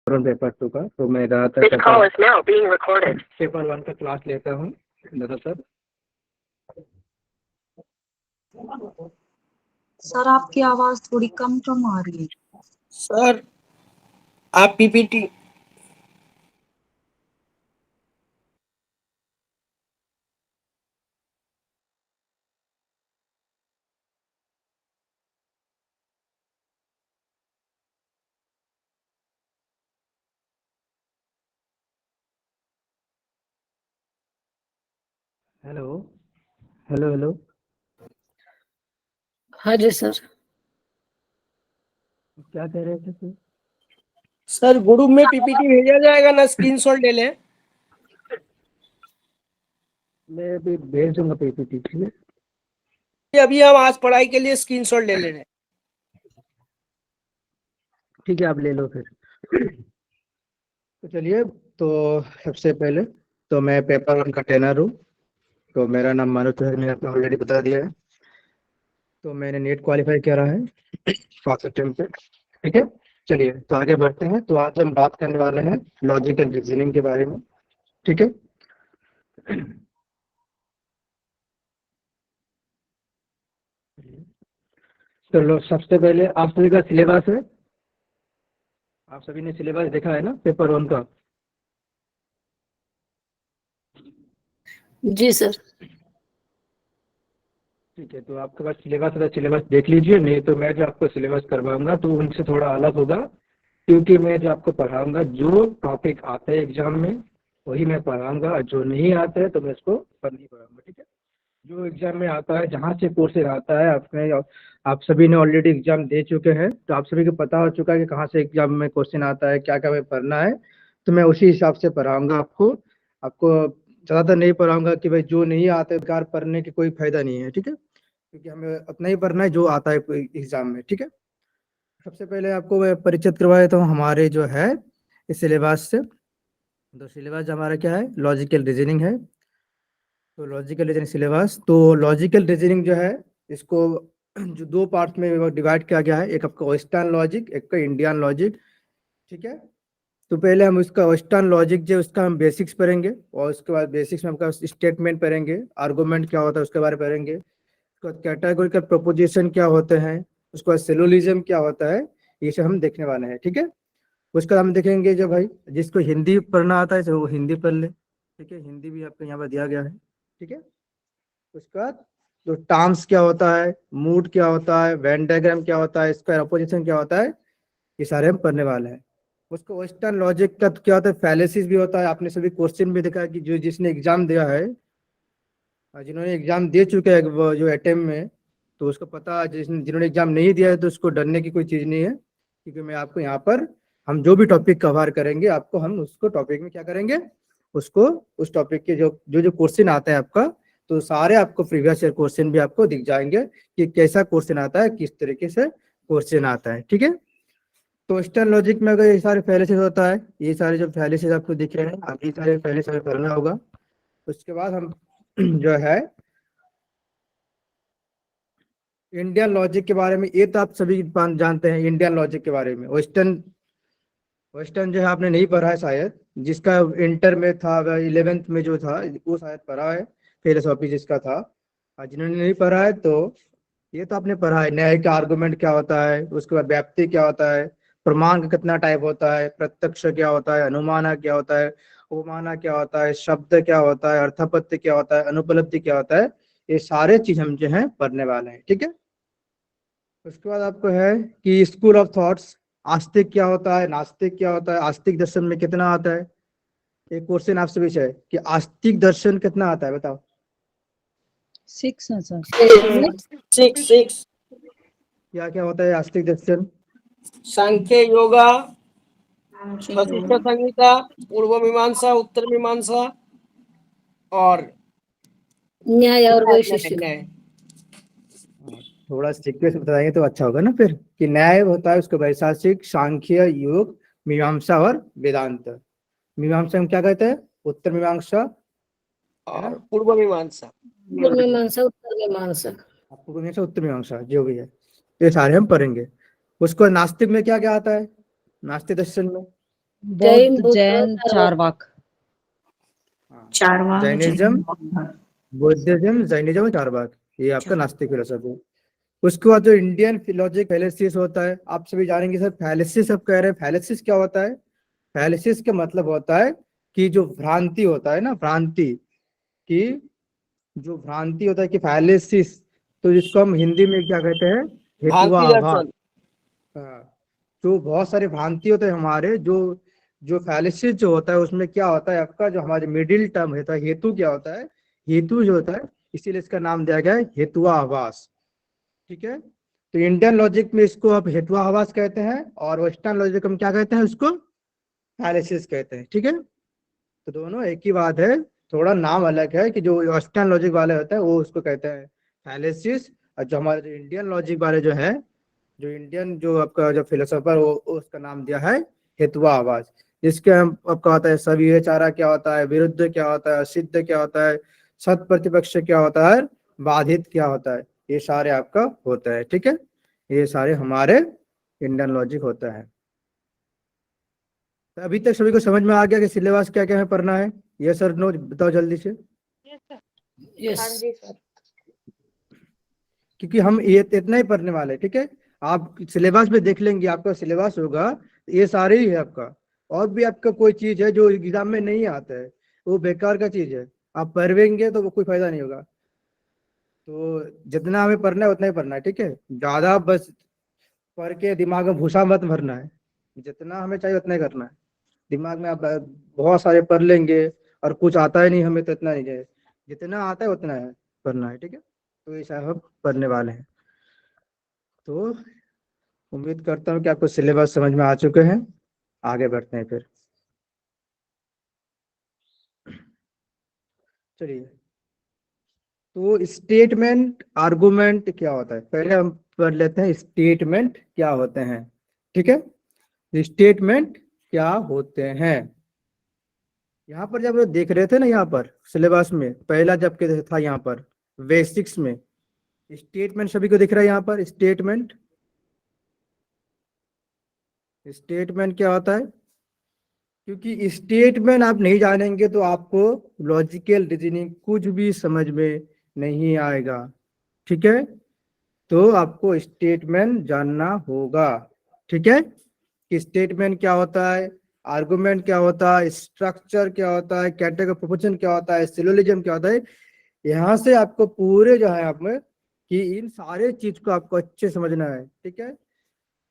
Paper 2 का। तो मैं ज़्यादातर पेपर 1 का क्लास लेता हूँ ज़्यादातर। सर आपकी आवाज थोड़ी कम कम आ रही है। सर आप पीपीटी हेलो हेलो हेलो। हाँ जी सर। क्या कह रहे थे सर? सर ग्रुप में पीपीटी भेजा जाएगा ना, स्क्रीनशॉट ले लें। मैं अभी भेज दूंगा पीपीटी, ठीक है? अभी हम आज पढ़ाई के लिए स्क्रीनशॉट ले ले रहे हैं। ठीक है, आप ले लो फिर। तो चलिए, तो सबसे पहले तो मैं पेपर 1 का ट्रेनर हूँ। तो मेरा नाम मानव है, मैंने आपको ऑलरेडी बता दिया है। तो मैंने नेट क्वालिफाई किया है फर्स्ट अटेम्प्ट पे, ठीक है? चलिए तो आगे बढ़ते हैं। तो आज हम बात करने वाले हैं लॉजिकल रीजनिंग के बारे में, ठीक है? चलो, सबसे पहले आप सभी का सिलेबस है। आप सभी ने सिलेबस देखा है ना पेपर 1 का? जी सर। ठीक है, तो आपके पास सिलेबस है, सिलेबस देख लीजिए। नहीं तो मैं जो आपको सिलेबस करवाऊंगा तो उनसे थोड़ा अलग होगा, क्योंकि मैं जो आपको पढ़ाऊंगा, जो टॉपिक आता है एग्जाम में वही मैं पढ़ाऊंगा, और जो नहीं आता है तो मैं उसको नहीं पढ़ाऊंगा, ठीक है? जो एग्जाम में आता है, जहाँ से क्वेश्चन आता है, आप सभी ने ऑलरेडी एग्जाम दे चुके हैं, तो आप सभी को पता हो चुका है कि कहाँ से एग्जाम में क्वेश्चन आता है, क्या क्या में पढ़ना है। तो मैं उसी हिसाब से पढ़ाऊंगा आपको। आपको ज़्यादातर नहीं पढ़ाऊंगा कि भाई जो नहीं आता है बेकार पढ़ने की कोई फायदा नहीं है, ठीक है? क्योंकि हमें उतना ही पढ़ना है जो आता है एग्जाम में, ठीक है? सबसे पहले आपको मैं परिचित करवा देता हूँ हमारे जो है इस सिलेबस से। तो सिलेबस हमारा क्या है? लॉजिकल रीजनिंग है। तो लॉजिकल रीजनिंग सिलेबस, तो लॉजिकल रीजनिंग जो है, इसको जो 2 पार्ट में डिवाइड किया गया है, एक आपका वेस्टर्न लॉजिक, एक का इंडियन लॉजिक, ठीक है? तो पहले हम उसका वेस्टर्न लॉजिक जो उसका हम बेसिक्स पढ़ेंगे, और उसके बाद बेसिक्स में आपका स्टेटमेंट पढ़ेंगे, आर्गुमेंट क्या होता है उसके बारे में पढ़ेंगे, उसके बाद कैटेगोरिकल प्रोपोजिशन क्या होते हैं, उसके बाद सिलोजिज्म क्या होता है, ये सब हम देखने वाले हैं, ठीक है? उसके बाद हम देखेंगे जो भाई जिसको हिंदी पढ़ना आता है तो वो हिंदी पढ़ ले, ठीक है? हिंदी भी आपको यहाँ पर दिया गया है, ठीक है? उसके बाद जो टर्म्स क्या होता है, मूड क्या होता है, वेन डायग्राम क्या होता है, स्क्वायर अपोजिशन क्या होता है, ये सारे हम पढ़ने वाले हैं। उसको वेस्टर्न लॉजिक का क्या होता है, फैलेसिस भी होता है। आपने सभी क्वेश्चन भी देखा है कि जो जिसने एग्जाम दिया है, जिन्होंने एग्जाम दे चुके हैं वो जो अटेम्प्ट में, तो उसको पता है। जिन्होंने एग्जाम नहीं दिया है तो उसको डरने की कोई चीज़ नहीं है, क्योंकि मैं आपको यहाँ पर हम जो भी टॉपिक कवर करेंगे आपको हम उसको टॉपिक में क्या करेंगे, उसको उस टॉपिक के जो जो जो क्वेश्चन आते हैं आपका, तो सारे आपको प्रीवियस ईयर क्वेश्चन भी आपको दिख जाएंगे कि कैसा क्वेश्चन आता है, किस तरीके से क्वेश्चन आता है, ठीक है? तो वेस्टर्न लॉजिक में अगर ये सारे फैलेसिस होता है, ये सारे जो फैलेसिस आपको दिख रहे हैं, आप ये सारे फैलेसिस करना होगा। उसके बाद हम जो है इंडियन लॉजिक के बारे में, ये तो आप सभी जानते हैं इंडियन लॉजिक के बारे में। वेस्टर्न वेस्टर्न जो है आपने नहीं पढ़ा है शायद, जिसका इंटर में था, 11th में जो था वो शायद पढ़ा है, फिलोसॉफी जिसका था। और जिन्होंने नहीं पढ़ा है तो ये तो आपने पढ़ा है, न्याय का आर्गुमेंट क्या होता है, उसके बाद व्याप्ति क्या होता है, प्रमाण का कितना टाइप होता है, प्रत्यक्ष क्या होता है, अनुमाना क्या होता है, उपमाना क्या होता है, शब्द क्या होता है, अर्थापत्ति क्या होता है, अनुपलब्धि क्या होता है, ये सारे चीज हम जो है पढ़ने वाले हैं, ठीक है? उसके बाद आपको है कि स्कूल ऑफ थॉट्स, आस्तिक क्या होता है, नास्तिक क्या होता है, आस्तिक दर्शन में कितना आता है। एक क्वेश्चन आपसे भी है कि आस्तिक दर्शन कितना आता है, बताओ। 6 है सर। 6 क्या क्या होता है आस्तिक दर्शन? सांख्य योगा, वशिष्ठ संहिता, पूर्व मीमांसा, उत्तर मीमांसा और न्याय और वैशेषिक। न्याय। थोड़ा सीक्वेंस बताएंगे तो अच्छा होगा ना फिर, कि न्याय होता है उसको वैशेषिक, सांख्य, योग, मीमांसा और वेदांत। मीमांसा में क्या कहते हैं? उत्तर मीमांसा और पूर्व मीमांसा। पूर्व मीमांसा, उत्तर मीमांसा। पूर्व मीमांसा, उत्तर मीमांसा जो भी है, ये सारे हम पढ़ेंगे। उसको नास्तिक में क्या क्या आता है, नास्तिक दर्शन में? जैन बौद्ध बुद्ध जैन चारवाक। हाँ, चारवाक जैनिज्म, बुद्धिज्म, जैनिज्म और चारवाक, ये आपका नास्तिक फिलोसफी। उसके बाद जो इंडियन फिलोसफी फैलेसिस होता है, आप सभी जानेंगे सर फैलेसिस अब कह रहे हैं। फैलेसिस क्या होता है? फैलेसिस का मतलब होता है कि जो भ्रांति होता है ना, भ्रांति की जो भ्रांति होता है कि फैलेसिस, तो जिसको हम हिंदी में क्या कहते हैं? भांति हेतुवाभास। दर्शन। हाँ, जो बहुत सारे भ्रांति होते हैं हमारे, जो जो फैलेसिस जो होता है उसमें क्या होता है आपका, जो हमारे मिडिल टर्म होता है हेतु, क्या होता है? हेतु जो होता है, इसीलिए इसका नाम दिया गया है हेतुवाभास। ठीक है, तो इंडियन लॉजिक में इसको आप हेतुवाभास कहते हैं, और वेस्टर्न लॉजिक में क्या कहते हैं? उसको फैलेसिस कहते हैं। ठीक है, तो दोनों एक ही बात है, थोड़ा नाम अलग है कि जो वेस्टर्न लॉजिक वाले होते हैं वो उसको कहते हैं फैलेसिस, और जो हमारे जो इंडियन लॉजिक वाले जो है, जो इंडियन जो आपका जो फिलोसोफर वो उसका नाम दिया है हेतुवाभास। जिसके हम आपका होता है सविहे चारा क्या होता है, विरुद्ध क्या होता है, सिद्ध क्या होता है, सत प्रतिपक्ष क्या होता है, बाधित क्या होता है, ये सारे आपका होता है। ठीक है, ये सारे हमारे इंडियन लॉजिक होता है। तो अभी तक सभी को समझ में आ गया कि सिलेबस क्या क्या है पढ़ना है? ये सर नो बताओ जल्दी से, यस क्योंकि हम ये इतना ही पढ़ने वाले हैं। ठीक है, आप सिलेबस में देख लेंगे, आपका सिलेबस होगा ये सारे ही है आपका। और भी आपका कोई चीज है जो एग्जाम में नहीं आता है, वो बेकार का चीज है, आप पढ़ेंगे तो वो कोई फायदा नहीं होगा। तो जितना हमें पढ़ना है उतना ही पढ़ना है। ठीक है, ज्यादा बस पढ़ के दिमाग में भूसा मत भरना है, जितना हमें चाहिए उतना ही करना है। दिमाग में आप बहुत सारे पढ़ लेंगे और कुछ आता है नहीं हमें, तो इतना नहीं है, जितना आता है उतना है पढ़ना है। ठीक है, तो ये सब हम पढ़ने वाले हैं। तो उम्मीद करता हूँ कि आपको सिलेबस समझ में आ चुके हैं। आगे बढ़ते हैं फिर। चलिए, तो स्टेटमेंट आर्गुमेंट क्या होता है, पहले हम पढ़ लेते हैं स्टेटमेंट क्या होते हैं। ठीक है, स्टेटमेंट क्या होते हैं, यहाँ पर जब देख रहे थे ना, यहाँ पर सिलेबस में पहला जब के था यहाँ पर बेसिक्स में, स्टेटमेंट सभी को दिख रहा है यहाँ पर। स्टेटमेंट, स्टेटमेंट क्या होता है? क्योंकि स्टेटमेंट आप नहीं जानेंगे तो आपको लॉजिकल रीजनिंग कुछ भी समझ में नहीं आएगा। ठीक है, तो आपको स्टेटमेंट जानना होगा। ठीक है, कि स्टेटमेंट क्या होता है, आर्गुमेंट क्या होता है, स्ट्रक्चर क्या होता है, कैटेगरी प्रोपोजिशन क्या होता है, सिलोजिज्म क्या होता है। यहाँ से आपको पूरे जो है आप में कि इन सारे चीज को आपको अच्छे समझना है। ठीक है,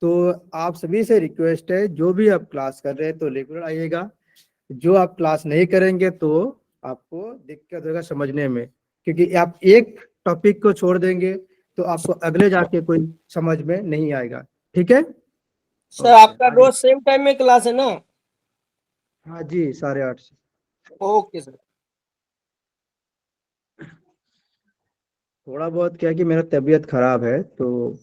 तो आप सभी से रिक्वेस्ट है, जो भी आप क्लास कर रहे हैं तो रेगुलर आइएगा, जो आप क्लास नहीं करेंगे तो आपको दिक्कत होगा समझने में, क्योंकि आप एक टॉपिक को छोड़ देंगे तो आपको अगले जाके कोई समझ में नहीं आएगा। ठीक है, सर आपका रोज सेम टाइम में क्लास है ना? हाँ जी, 8:30 से। Okay sir. थोड़ा बहुत क्या है कि मेरा तबीयत खराब है, तो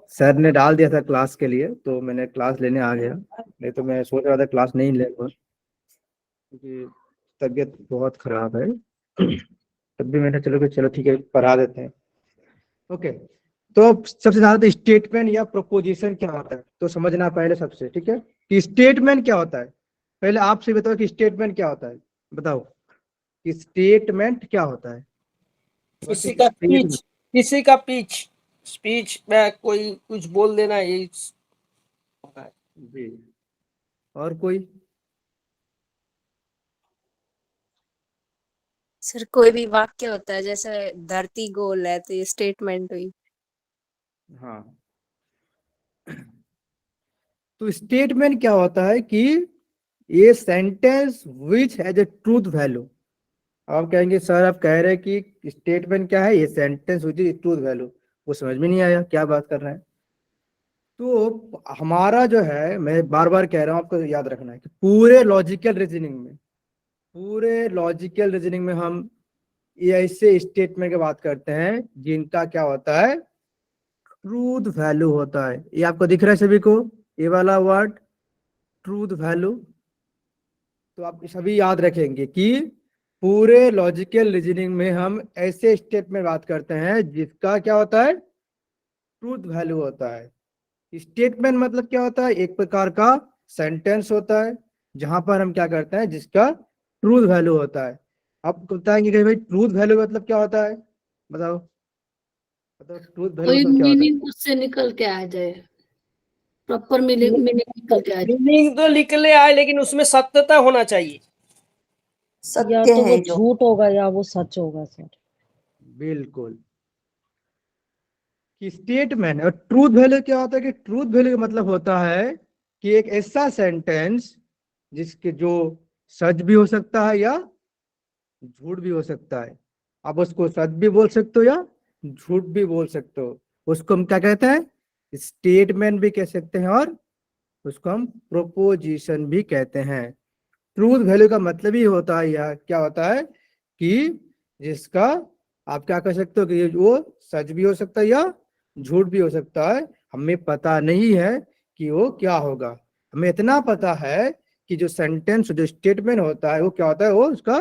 सर ने डाल दिया था क्लास के लिए, तो मैंने क्लास लेने आ गया, नहीं तो मैं सोच रहा था क्लास नहीं ले, क्योंकि तबीयत बहुत खराब है। तब भी मैंने चलो कि चलो ठीक है पढ़ा देते हैं। ओके, तो सबसे ज्यादा तो स्टेटमेंट या प्रोपोजिशन क्या होता है तो समझना पहले सबसे। ठीक है, कि स्टेटमेंट क्या होता है, पहले आपसे बताओ कि स्टेटमेंट क्या होता है, बताओ कि स्टेटमेंट क्या होता है। किसी का पीच, किसी का पीच, स्पीच में कोई कुछ बोल देना, यही होता है। जी, और कोई? सर कोई भी वाक्य होता है, जैसे धरती गोल है तो ये स्टेटमेंट हुई। हाँ, तो स्टेटमेंट क्या होता है कि ये sentence which has a truth value. आप कहेंगे सर आप कह रहे हैं कि स्टेटमेंट क्या है, ये sentence which is truth value, वो समझ में नहीं आया क्या बात कर रहे हैं। तो हमारा जो है, मैं बार बार कह रहा हूँ आपको याद रखना है कि पूरे लॉजिकल रीजनिंग में, पूरे लॉजिकल रीजनिंग में हम ये ऐसे स्टेटमेंट की बात करते हैं जिनका क्या होता है, ट्रूथ वैल्यू होता है। ये आपको दिख रहा है सभी को, ये वाला वर्ड ट्रूथ वैल्यू। तो आप सभी याद रखेंगे कि पूरे लॉजिकल रीजनिंग में हम ऐसे स्टेटमेंट बात करते हैं जिसका क्या होता है, ट्रूथ वैल्यू होता है। स्टेटमेंट मतलब क्या होता है, एक प्रकार का सेंटेंस होता है जहां पर हम क्या करते हैं, जिसका ट्रूथ वैल्यू होता है। आप बताएंगे कि भाई ट्रूथ वैल्यू मतलब क्या होता है, बताओ बताओ, ट्रूथ वैल्यू कोई मतलब क्या होता है? मीनिंग उससे निकल के आ जाए, प्रॉपर मीनिंग निकल के आ जाए। मीनिंग तो निकले आए, लेकिन उसमें सत्यता होना चाहिए। या सत्य तो वो है जो। झूठ होगा या वो सच होगा सर। बिल्कुल। कि स्टेटमेंट और ट्रूथ वैल्यू क्या होता है, कि ट्रूथ वैल्यू का मतलब होता है कि एक ऐसा सेंटेंस जिसके जो सच भी हो सकता है या झूठ भी हो सकता है। आप उसको सच भी बोल सकते हो या झूठ भी बोल सकते हो। उसको हम क्या कहते हैं, स्टेटमेंट भी कह सकते हैं, और उसको हम प्रोपोजिशन भी कहते हैं। ट्रूथ वैल्यू का मतलब ही होता है, यह क्या होता है कि जिसका आप क्या कर सकते हो कि वो सच भी हो सकता है या झूठ भी हो सकता है। हमें पता नहीं है कि वो क्या होगा, हमें इतना पता है कि जो सेंटेंस जो स्टेटमेंट होता है वो क्या होता है, वो उसका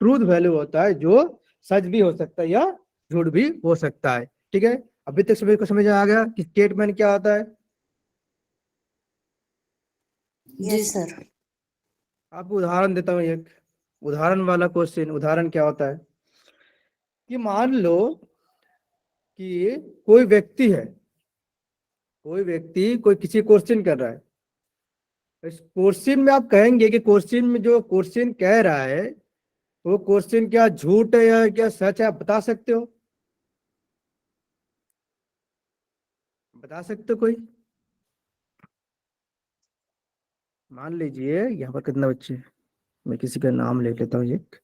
ट्रूथ वैल्यू होता है, जो सच भी हो सकता है या झूठ भी हो सकता है। ठीक है, अभी तक सभी को समझ आ गया कि स्टेटमेंट क्या होता है। जी यस सर। सर। आपको उदाहरण देता हूँ, एक उदाहरण वाला क्वेश्चन। उदाहरण क्या होता है कि मान लो कि कोई व्यक्ति है, कोई व्यक्ति कोई किसी क्वेश्चन कर रहा है। इस क्वेश्चन में आप कहेंगे कि क्वेश्चन में जो क्वेश्चन कह रहा है वो क्वेश्चन क्या झूठ है या क्या सच है, आप बता सकते हो? बता सकते हो कोई? मान लीजिए यहाँ पर कितना बच्चे हैं? मैं किसी का नाम ले लेता हूँ एक।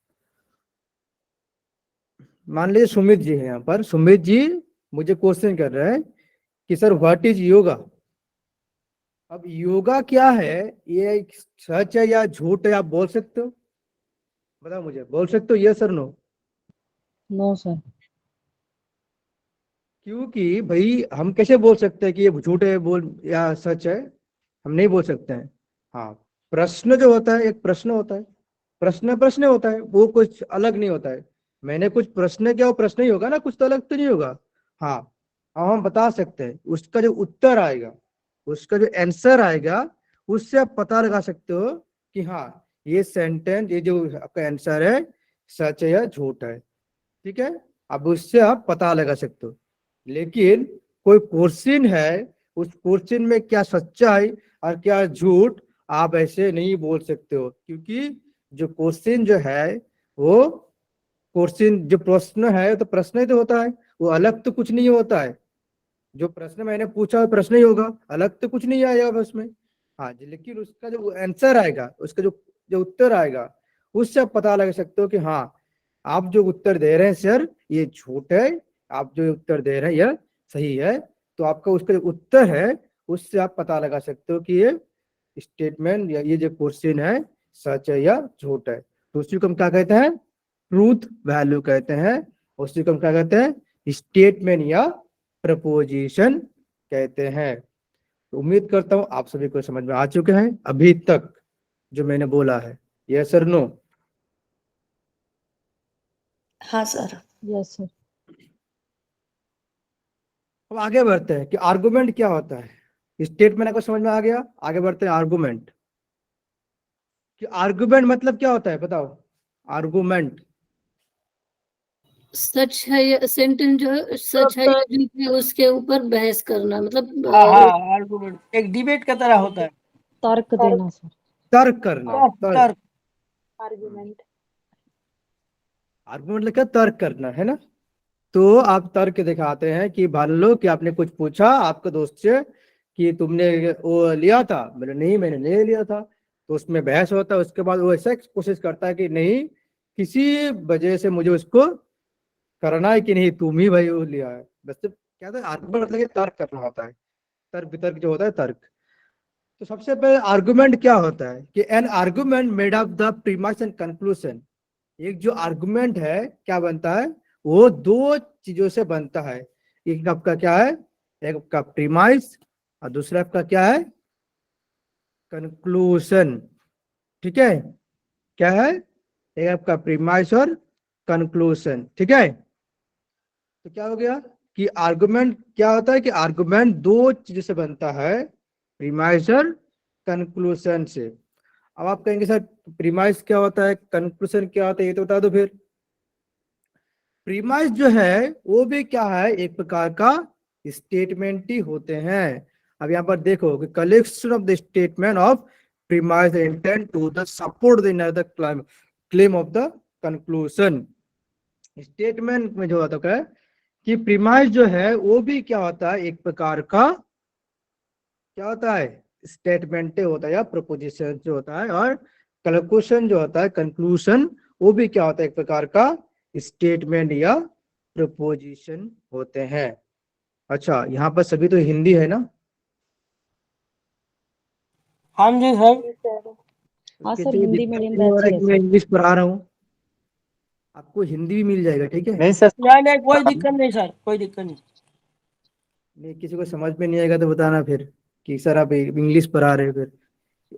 मान लीजिए सुमित जी है यहाँ पर। सुमित जी मुझे क्वेश्चन कर रहे हैं कि सर व्हाट इज योगा। अब योगा क्या है, ये सच है या झूठ है, आप बोल सकते हो? बताओ मुझे, बोल सकते हो यस और नो? No sir. क्योंकि भाई हम कैसे बोल सकते हैं कि ये झूठ है बोल या सच है? हम नहीं बोल सकते हैं। हाँ, प्रश्न जो होता है, एक प्रश्न होता है, प्रश्न प्रश्न होता है, वो कुछ अलग नहीं होता है। मैंने कुछ प्रश्न किया, वो प्रश्न ही होगा ना, कुछ तो अलग तो नहीं होगा। हाँ, अब हम बता सकते हैं उसका जो उत्तर आएगा, उसका जो आंसर आएगा, उससे आप पता लगा सकते हो कि हाँ ये सेंटेंस, ये जो आपका आंसर है सच है या झूठ है। ठीक है, अब उससे आप पता लगा सकते हो। लेकिन कोई क्वेश्चन है, उस क्वेश्चन में क्या सच्चाई और क्या झूठ आप ऐसे नहीं बोल सकते हो, क्योंकि जो क्वेश्चन जो है वो क्वेश्चन, जो प्रश्न है तो प्रश्न ही तो होता है, वो अलग तो कुछ नहीं होता है। जो प्रश्न मैंने पूछा वो प्रश्न ही होगा, अलग तो कुछ नहीं आएगा बस में। हाँ जी, लेकिन उसका जो आंसर आएगा, उसका जो जो उत्तर आएगा, उससे आप पता लगा सकते हो कि हाँ आप जो उत्तर दे रहे हैं सर ये झूठ है, आप जो उत्तर दे रहे हैं यह सही है। तो आपका उसका जो उत्तर है उससे आप पता लगा सकते हो कि ये स्टेटमेंट या ये जो क्वेश्चन है सच है या झूठ है। तो उसी को हम क्या कहते हैं, ट्रूथ वैल्यू कहते हैं। उसी को हम क्या कहते हैं, स्टेटमेंट या प्रपोजिशन कहते हैं। तो उम्मीद करता हूं आप सभी को समझ में आ चुके हैं अभी तक जो मैंने बोला है। Yes sir no? हाँ सर। Yes sir. अब आगे बढ़ते हैं कि आर्गुमेंट क्या होता है। स्टेटमेंट आपको समझ में आ गया, आगे बढ़ते हैं आर्गुमेंट। कि आर्गुमेंट मतलब क्या होता है बताओ, आर्गुमेंट। सच है या सेंटेंस जो है सच है या झूठ है उसके ऊपर बहस करना, मतलब हाँ हाँ, आर्गुमेंट एक डिबेट का तरह होता है। तर्क देना सर। तर्क करना, तर्क। तर्क। आर्गुमेंट। आर्गुमेंट मतलब क्या, तर्क करना है ना। तो आप तर्क दिखाते हैं कि मान लो कि आपने कुछ पूछा आपके दोस्त से कि तुमने वो लिया था, बोले नहीं मैंने नहीं लिया था। तो उसमें बहस होता है, उसके बाद वो ऐसा कोशिश करता है कि नहीं किसी वजह से मुझे उसको करना है कि नहीं तुम ही भाई वो लिया है। बस क्या था, आर्गुमेंट मतलब कि तर्क करना होता है। तर्क वितर्क जो होता है, तर्क। तो सबसे पहले आर्गुमेंट क्या होता है कि an argument made of the premise and conclusion. एक जो आर्गुमेंट है क्या बनता है, वो दो चीजों से बनता है। एक आपका क्या है, एक आपका प्रीमाइस और दूसरा आपका क्या है, कंक्लूजन। ठीक है, क्या है, एक आपका प्रीमाइस और कंक्लूजन। ठीक है, तो क्या हो गया कि आर्गुमेंट क्या होता है कि आर्गुमेंट दो चीजों से बनता है, प्रीमाइस और कंक्लूजन से। अब आप कहेंगे सर प्रीमाइस क्या होता है, कंक्लूजन क्या होता है, ये तो बता दो फिर। प्रीमाइस जो है वो भी क्या है, एक प्रकार का स्टेटमेंट ही होते हैं। अब यहाँ पर देखो कि collection of the statement of premise intend to the support the claim of the conclusion. Statement में जो होता है कि प्रीमाइस जो है वो भी क्या होता है, एक प्रकार का क्या होता है, स्टेटमेंट होता है या प्रपोजिशन जो होता है, और कंक्लूजन जो होता है, कंक्लूजन वो भी क्या होता है, एक प्रकार का स्टेटमेंट या प्रपोजिशन होते हैं। अच्छा, यहाँ पर सभी तो हिंदी है ना? हाँ जी सर। हाँ उसके सर, लिए हिंदी दिक्कत मीडियम नहीं हो बैच रहा ही है है कि मैं सर। इंग्लिश पढ़ा रहा हूँ, आपको हिंदी भी मिल जाएगा, ठीक है? नहीं सर, नहीं कोई दिक्कत नहीं सर, कोई दिक्कत नहीं। नहीं, किसी को समझ में नहीं आएगा तो बताना फिर कि सर आप इंग्लिश पढ़ा रहे हो। फिर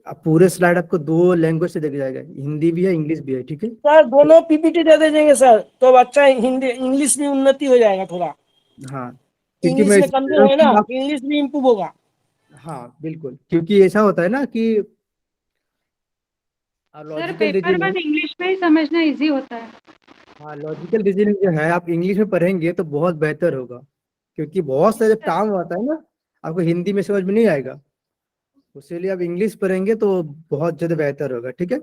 आप पूरे स्लाइड आपको 2 लैंग्वेज से दिख जाएगा, हिंदी भी है इंग्लिश भी है, ठीक है? सर दोनों पीपीटी दे दीजिएंगे सर, तो अच्छा हिंदी इंग्लिश भी उन्नति हो जाएगा थोड़ा। हाँ, क्योंकि इंग्लिश मैं में कमजोर है ना, आप, इंग्लिश भी इम्प्रूव होगा। हाँ बिल्कुल, क्योंकि ऐसा होता है ना कि sir logical paper reasoning, 1 English में ही समझना इजी होता है। हाँ लॉजिकल रीजनिंग जो है आप इंग्लिश में पढ़ेंगे तो बहुत बेहतर होगा, क्योंकि बहुत सारे काम होता है ना, आपको हिंदी में समझ में नहीं आएगा, इसीलिए आप इंग्लिश पढ़ेंगे तो बहुत ज्यादा बेहतर होगा, ठीक है?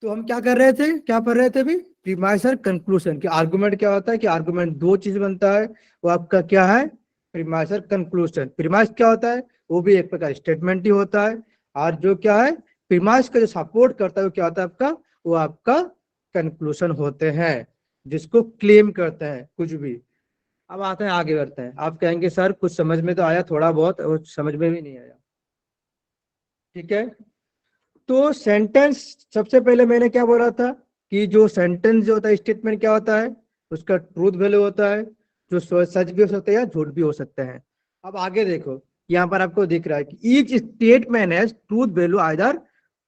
तो हम क्या कर रहे थे, क्या पढ़ रहे थे अभी? प्रीमाइस और कंक्लूजन कि आर्गुमेंट क्या होता है, कि आर्गुमेंट 2 चीज बनता है, वो आपका क्या है, प्रीमाइस और कंक्लूजन। प्रीमाइस क्या होता है, वो भी एक प्रकार स्टेटमेंट ही होता है, और जो क्या है प्रीमाइस का जो सपोर्ट करता है वो क्या होता है आपका, वो आपका कंक्लूजन होते हैं, जिसको क्लेम करते हैं कुछ भी। अब आते हैं, आगे बढ़ते हैं। आप कहेंगे सर कुछ समझ में तो आया थोड़ा बहुत, और समझ में भी नहीं आया, ठीक है? तो सेंटेंस, सबसे पहले मैंने क्या बोला था कि जो सेंटेंस जो होता है, स्टेटमेंट क्या होता है, उसका ट्रूथ वैल्यू होता है, जो सच भी हो सकता है या झूठ भी हो सकता है। अब आगे देखो, यहाँ पर आपको दिख रहा है कि each statement has truth value either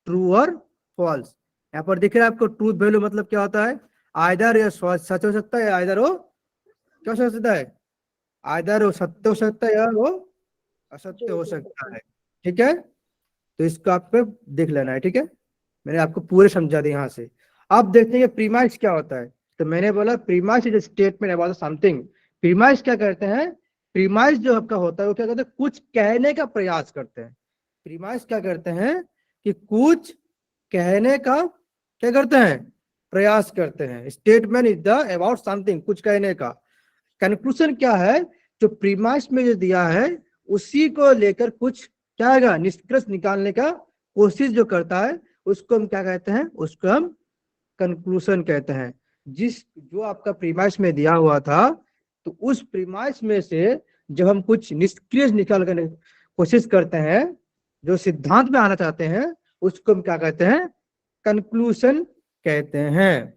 true और फॉल्स। यहाँ पर दिख रहा है आपको ट्रूथ वैल्यू मतलब क्या होता है, आइदर या सच हो सकता है, आइदर वो क्या हो सकता है, आइदर वो सत्य हो सकता है या वो असत्य हो सकता है, ठीक है? तो इसको आपको देख लेना है, ठीक है? मैंने आपको पूरे समझा दिया यहाँ से। अब देखते हैं प्रीमाइस क्या होता है। तो मैंने बोला premise is statement about something. Premise क्या करते हैं, प्रीमाइस जो आपका होता है वो क्या करते हैं, कुछ कहने का प्रयास करते हैं। प्रीमाइस क्या करते हैं कि कुछ कहने का क्या करते हैं, प्रयास करते हैं। Statement is the about something, कुछ कहने का। कंक्लूजन क्या है, जो प्रीमाइस में जो दिया है उसी को लेकर कुछ क्या है, निष्कर्ष निकालने का कोशिश जो करता है उसको हम क्या कहते हैं, उसको हम कंक्लूजन कहते हैं। जो आपका प्रीमाइस में दिया हुआ था, तो उस प्रीमाइस में से जब हम कुछ निष्कर्ष निकाल कर कोशिश करते हैं, जो सिद्धांत में आना चाहते हैं, उसको हम क्या कहते हैं, कंक्लूजन कहते हैं।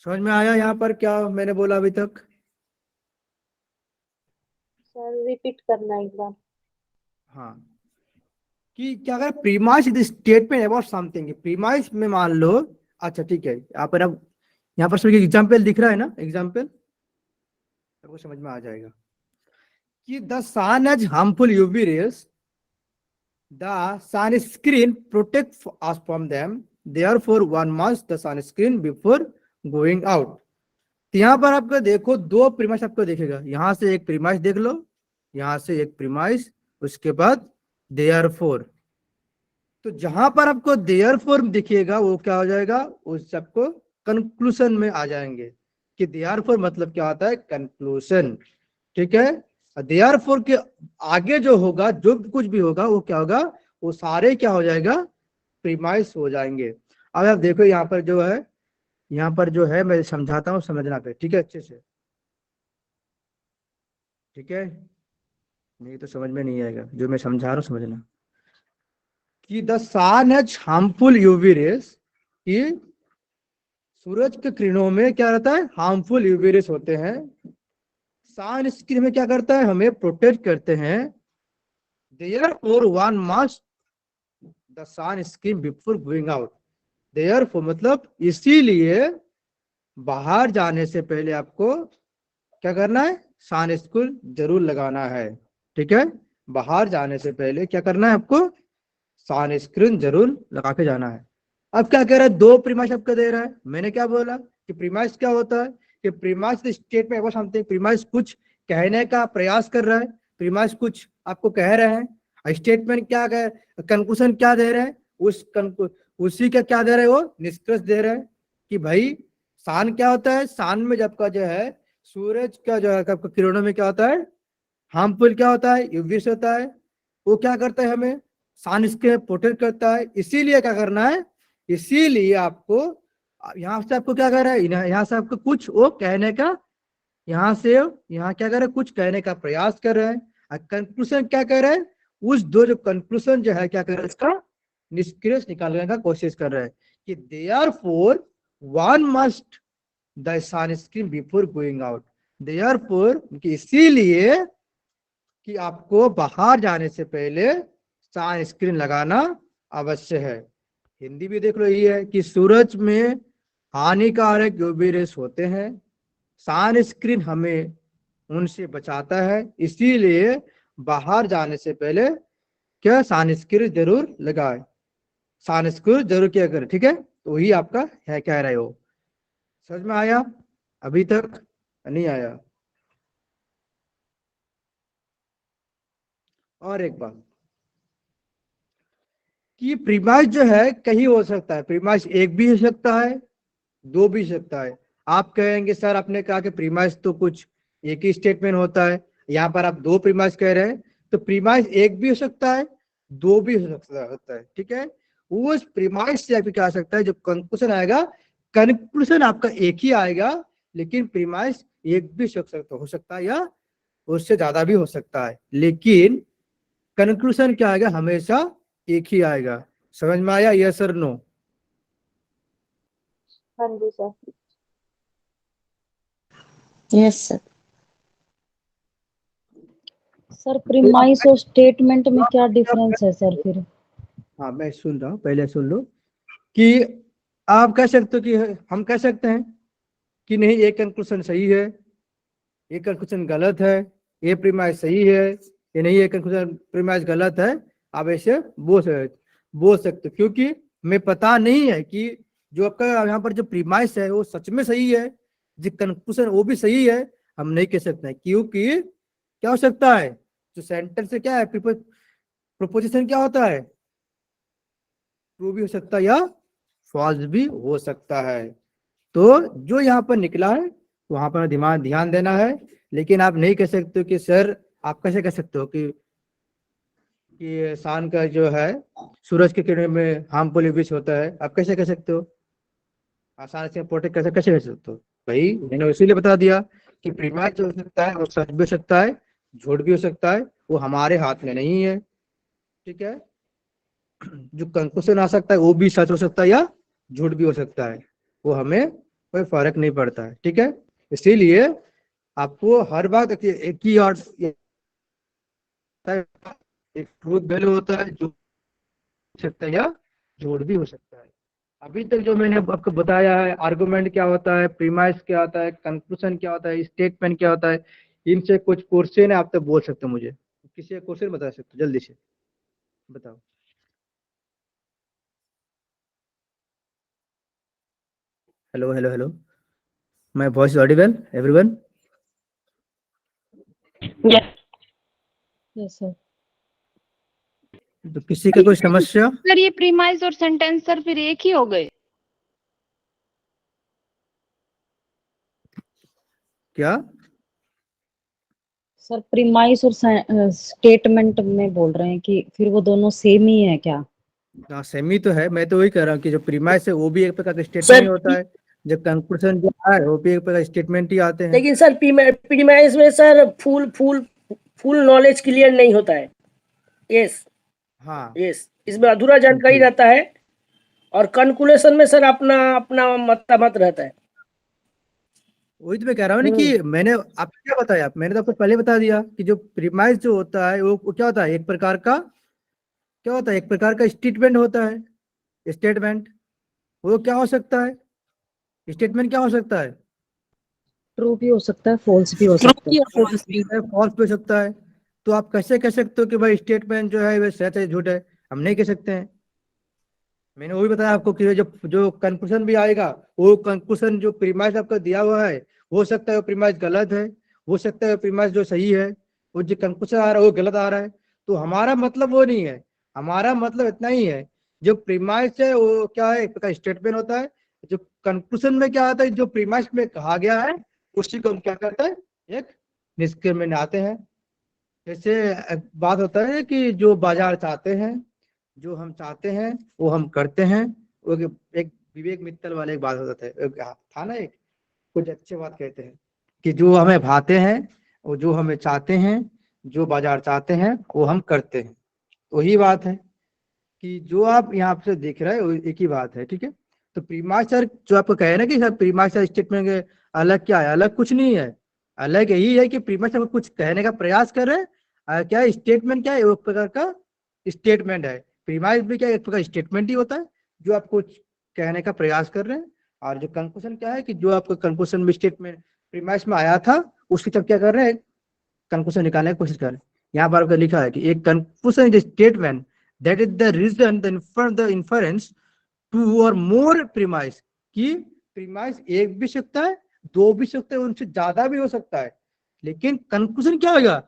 समझ में आया यहाँ पर क्या मैंने बोला अभी तक? सर रिपीट करना एक बार। हाँ, कि क्या अगर premise is statement about something, premise में मान लो, अच्छा ठीक है, अब यहाँ पर सभी एग्जाम्पल दिख रहा है ना, एग्जाम्पल आपको समझ में आ जाएगा कि the sun has harmful UV rays, the sunscreen protect us from them, therefore one must the sunscreen before going out. तो यहाँ पर आपको देखो 2 प्रीमाइस आपको देखेगा, यहाँ से एक प्रीमाइस देख लो, यहाँ से एक प्रीमाइस, उसके बाद देयरफॉर। तो जहां पर आपको देयरफॉर दिखेगा वो क्या हो जाएगा, उस आपको कंक्लूजन में आ जाएंगे कि देयरफॉर मतलब क्या होता है, कंक्लूजन, ठीक है? देयरफॉर के आगे जो होगा, जो कुछ भी होगा वो क्या होगा, वो सारे क्या हो जाएगा, प्रीमाइस हो जाएंगे। अब आप देखो यहाँ पर जो है, यहाँ पर जो है मैं समझाता हूँ, समझना पे, ठीक है, अच्छे से, ठीक है? नहीं तो समझ में नहीं आएगा, जो मैं समझा रहा हूँ समझना। कि the sun has harmful UV rays, कि सूरज के किरणों में क्या रहता है, हार्मफुल यूवी रेस होते हैं। सन स्क्रीन में क्या करता है, हमें प्रोटेक्ट करते हैं। Therefore one must the sunscreen before going out. Therefore मतलब इसीलिए बाहर जाने से पहले आपको क्या करना है, सन स्क्रीन जरूर लगाना है, ठीक है? बाहर जाने से पहले क्या करना है आपको, सनस्क्रीन जरूर लगा के जाना है। अब क्या कह रहा है, दो प्रीमाइस आपको दे रहा है। मैंने क्या बोला कि प्रीमाइस क्या होता है, कि premise statement about something, premise कुछ कहने का प्रयास कर रहा है, प्रीमाइस कुछ आपको कह रहे हैं। स्टेटमेंट क्या कह, कंक्लूजन क्या दे रहे हैं, उसी का क्या दे रहे हैं, वो निष्कर्ष दे रहे हैं कि भाई सान क्या होता है, सान में जब का जो है सूरज का जो है आपका किरणों में क्या होता है, हार्मफुल क्या होता है, यूवी होता है। वो क्या करता है, हमें सनस्क्रीन प्रोटेक्ट करता है। इसीलिए क्या करना है, इसीलिए आपको यहाँ से आपको क्या कर रहा है, यहाँ से आपको कुछ वो कहने का, यहाँ से यहाँ क्या कर रहे हैं, कुछ कहने का प्रयास कर रहे हैं। कंक्लूजन क्या कर रहे हैं, उस दो जो कंक्लूजन जो है क्या कर रहे हैं, इसका निष्कर्ष निकालने का कोशिश कर रहे हैं कि therefore one must the sunscreen before going out. Therefore इसीलिए कि आपको बाहर जाने से पहले सनस्क्रीन लगाना अवश्य है। हिंदी भी देख लो, ये है कि सूरज में हानिकारक यूवी रेस होते हैं, सनस्क्रीन हमें उनसे बचाता है, इसीलिए बाहर जाने से पहले क्या सनस्क्रीन जरूर लगाए, सनस्क्रीन जरूर क्या करें, ठीक है। तो वही आपका है, कह रहे हो। समझ में आया, अभी तक नहीं आया। और एक बात कि प्रीमाइस जो है कहीं हो सकता है, प्रीमाइस एक भी हो सकता है, दो भी हो सकता है। आप कहेंगे सर आपने कहा कि प्रीमाइस तो कुछ एक ही स्टेटमेंट होता है, यहाँ पर आप दो प्रीमाइस कह रहे हैं, तो प्रीमाइस एक भी हो सकता है, दो भी हो सकता होता है, ठीक है। उस प्रीमाइस से आपको क्या हो सकता है, जो कंक्लूजन आएगा, कंक्लूजन आपका एक ही आएगा, लेकिन प्रीमाइस एक भी हो सकता है या उससे ज्यादा भी हो सकता है, लेकिन कंक्लूजन क्या आएगा, हमेशा एक ही आएगा। समझ में आया, यस और नो? हाँ जी sir. Yes sir. Sir premise और स्टेटमेंट में क्या डिफरेंस है सर फिर? हाँ मैं सुन रहा हूँ, पहले सुन लो। कि आप कह सकते हो कि हम कह सकते हैं कि नहीं ये कंक्लूजन सही है, ये कंक्लूजन गलत है, ये प्रीमाइस सही है, ये नहीं ये कंक्लूजन प्रीमाइस गलत है। आप ऐसे बोल सकते हो, क्योंकि हमें पता नहीं है कि जो आपका यहाँ पर जो प्रीमाइस है वो सच में सही है, जो कंक्लूजन वो भी सही है, हम नहीं कह सकते हैं। क्योंकि क्या हो सकता है, जो सेंटेंस से क्या है, प्रोपोजिशन क्या होता है, ट्रू भी हो सकता है या फॉल्स भी हो सकता है। तो जो यहाँ पर निकला है वहां पर ध्यान देना है। लेकिन आप नहीं कह सकते हो कि सर, आप कैसे कह सकते हो कि सान का जो है सूरज के किरणों में हार्मफुल यूवीज होता है, आप कैसे कह सकते हो, आसानी से प्रोटेक्ट कैसे कैसे कर सकते हो? भाई मैंने इसीलिए बता दिया कि प्रीमाइस जो हो सकता है वो सच भी हो सकता है, झूठ भी हो सकता है, वो हमारे हाथ में नहीं है, ठीक है। जो कंक्लूजन आ सकता है वो भी सच हो सकता है या झूठ भी हो सकता है, वो हमें कोई फर्क नहीं पड़ता है, ठीक है। इसीलिए आपको हर बात एक ही और एक ट्रूथ वैल्यू होता है, जो हो सकता है या झूठ भी हो सकता है। अभी तक जो मैंने आपको बताया है, आर्गुमेंट क्या होता है, प्रीमाइस क्या होता है, कंक्लूजन क्या होता है, स्टेटमेंट क्या होता है, इनसे कुछ क्वेश्चन है आप तो बोल सकते हो मुझे, किसी एक क्वेश्चन बता सकते हो, जल्दी से बताओ। Hello hello hello, my voice Audible everyone? Yes sir. तो किसी का कोई समस्या? सर ये प्रीमाइस और सेंटेंस सर फिर एक ही हो गए? क्या सर प्रीमाइस और स्टेटमेंट में बोल रहे हैं कि फिर वो दोनों सेम ही है क्या? हाँ सेमी तो है, मैं तो वही कह रहा हूँ कि जो प्रीमाइस है वो भी एक प्रकार का स्टेटमेंट सर ही होता है, जब कंक्लूजन जो है वो भी एक प्रकार का स्टेटमेंट ही आते हैं। लेकिन सर प्रीमाइस में सर फुल नॉलेज क्लियर नहीं होता है। यस हाँ यस, इसमें अधूरा जानकारी रहता है, और कंक्लूजन में सर अपना मत रहता है। वही तो मैं कह रहा हूँ ना कि मैंने आपको क्या बताया, मैंने तो आपको पहले बता दिया कि जो प्रीमाइस जो होता है वो क्या होता है, एक प्रकार का क्या होता है, एक प्रकार का स्टेटमेंट होता है। स्टेटमेंट वो क्या हो सकता है, स्टेटमेंट क्या हो सकता है, ट्रू भी हो सकता है, फॉल्स भी हो सकता है। फॉल्स भी हो सकता है। तो आप कैसे कह सकते हो कि भाई स्टेटमेंट जो है वह सच है झूठ है? हम नहीं कह सकते हैं। मैंने वो भी बताया आपको कि जो जो कंक्लूजन भी आएगा, वो कंक्लूजन जो प्रीमाइस आपका दिया हुआ है, हो सकता है वो प्रीमाइस गलत है, हो सकता है प्रीमाइस जो सही है, वो जो कंक्लूजन आ रहा है वो गलत आ रहा है। तो हमारा मतलब वो नहीं है, हमारा मतलब इतना ही है, जो प्रीमाइस है वो क्या है, एक प्रकार स्टेटमेंट होता है। जो कंक्लूजन में क्या आता है, जो प्रीमाइस में कहा गया है उसी को हम क्या करते हैं, एक निष्कर्ष में आते हैं। जैसे एक बात होता है कि जो बाजार चाहते हैं, जो हम चाहते हैं वो हम करते हैं। वो एक विवेक मित्तल वाले एक बात होता है, था ना, एक कुछ अच्छे बात कहते हैं कि जो हमें भाते हैं और जो हमें चाहते हैं, जो बाजार चाहते हैं वो हम करते हैं। वही बात है कि जो आप यहाँ से देख रहे हैं वो एक ही बात है, ठीक है। तो प्रीमाइसर जो आपको कहे ना कि सर प्रीमाइसर स्टेटमेंट के अलग क्या है, अलग कुछ नहीं है। अलग यही है कि प्रीमाइसर कुछ कहने का प्रयास कर रहे हैं। क्या स्टेटमेंट क्या है, एक प्रकार का स्टेटमेंट है। प्रीमाइस भी क्या एक प्रकार स्टेटमेंट ही होता है जो आप कुछ कहने का प्रयास कर रहे हैं। और जो कंक्लूजन क्या है कि जो आपका कंक्लूजन में स्टेटमेंट प्रीमाइस में आया था उसकी तब क्या कर रहे हैं, कंक्लूजन निकालने की कोशिश कर रहे हैं। यहाँ पर आपका लिखा है कि एक conclusion is statement that is the reason the inference two or more premise, कि प्रीमाइस एक भी सकता है, दो भी सकता है, उनसे ज्यादा भी हो सकता है, लेकिन कंक्लूजन क्या होगा,